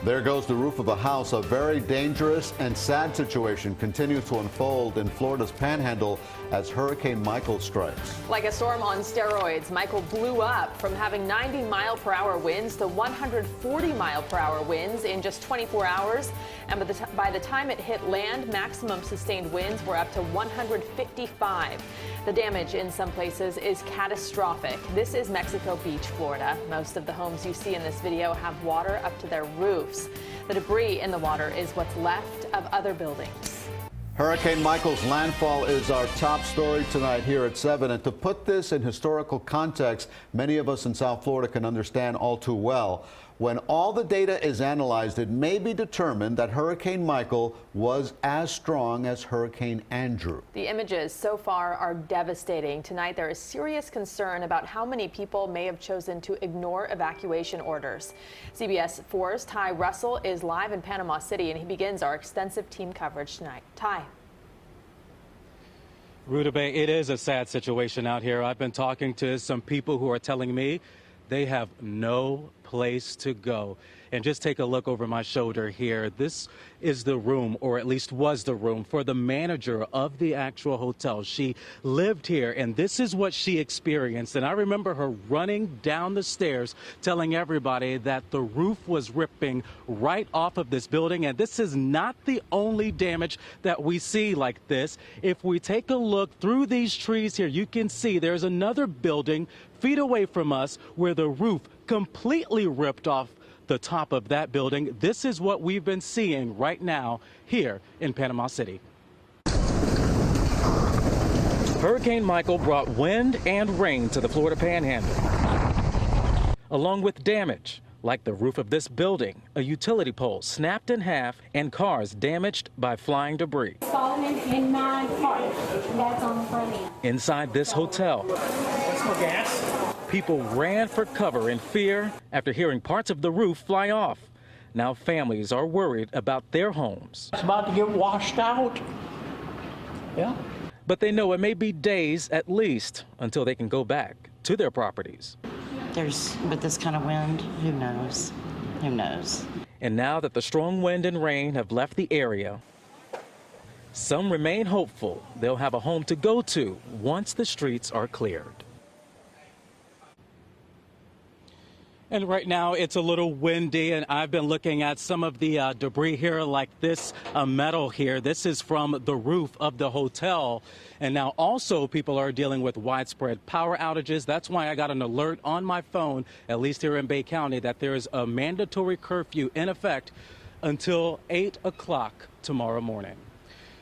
There goes the roof of a house. A very dangerous and sad situation continues to unfold in Florida's Panhandle as Hurricane Michael strikes. Like a storm on steroids, Michael blew up from having 90-mile-per-hour winds to 140-mile-per-hour winds in just 24 hours. And by the time it hit land, maximum sustained winds were up to 155. The damage in some places is catastrophic. This is Mexico Beach, Florida. Most of the homes you see in this video have water up to their roofs. The debris in the water is what's left of other buildings. Hurricane Michael's landfall is our top story tonight here at 7. And to put this in historical context, many of us in South Florida can understand all too well. When all the data is analyzed, it may be determined that Hurricane Michael was as strong as Hurricane Andrew. The images so far are devastating. Tonight, there is serious concern about how many people may have chosen to ignore evacuation orders. CBS 4's Ty Russell is live in Panama City, and he begins our extensive team coverage tonight. Ty. Rutabaga, it is a sad situation out here. I've been talking to some people who are telling me they have no place to go. And just take a look over my shoulder here. This is the room, or at least was the room, for the manager of the actual hotel. She lived here, and this is what she experienced. And I remember her running down the stairs telling everybody that the roof was ripping right off of this building. And this is not the only damage that we see like this. If we take a look through these trees here, you can see there's another building feet away from us where the roof completely ripped off the top of that building. This is what we've been seeing right now here in Panama City. Hurricane Michael brought wind and rain to the Florida Panhandle, along with damage like the roof of this building, a utility pole snapped in half, and cars damaged by flying debris. Falling in my car. That's on the front end. Inside this hotel, people ran for cover in fear after hearing parts of the roof fly off. Now families are worried about their homes. It's about to get washed out. Yeah. But they know it may be days at least until they can go back to their properties. With this kind of wind, who knows? Who knows? And now that the strong wind and rain have left the area, some remain hopeful they'll have a home to go to once the streets are cleared. And right now it's a little windy, and I've been looking at some of the debris here, like this metal here. This is from the roof of the hotel. And now also people are dealing with widespread power outages. That's why I got an alert on my phone, at least here in Bay County, that there is a mandatory curfew in effect until 8 o'clock tomorrow morning.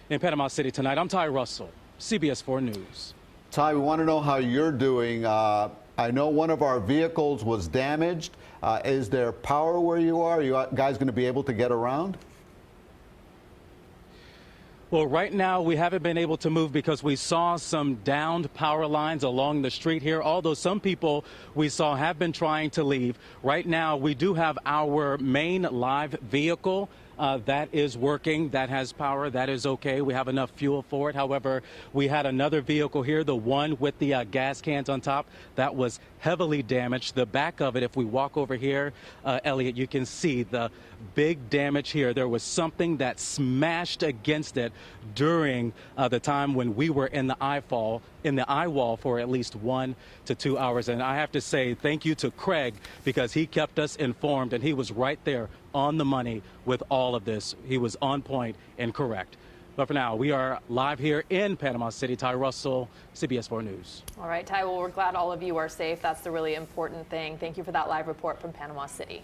In Panama City tonight, I'm Ty Russell, CBS 4 News. Ty, we want to know how you're doing. I know one of our vehicles was damaged. Is there power where you are? Are you guys going to be able to get around? Well, right now we haven't been able to move because we saw some downed power lines along the street here, although some people we saw have been trying to leave. Right now we do have our main live vehicle that is working, that has power, that is okay. We have enough fuel for it. However, we had another vehicle here, the one with the gas cans on top, that was heavily damaged. The back of it, if we walk over here, Elliot, you can see the big damage here. There was something that smashed against it during the time when we were in the eye wall for at least 1 to 2 hours. And I have to say thank you to Craig, because he kept us informed, and he was right there on the money with all of this. He was on point and correct. But for now, we are live here in Panama City. Ty Russell, CBS 4 News. All right, Ty, well, we're glad all of you are safe. That's the really important thing. Thank you for that live report from Panama City.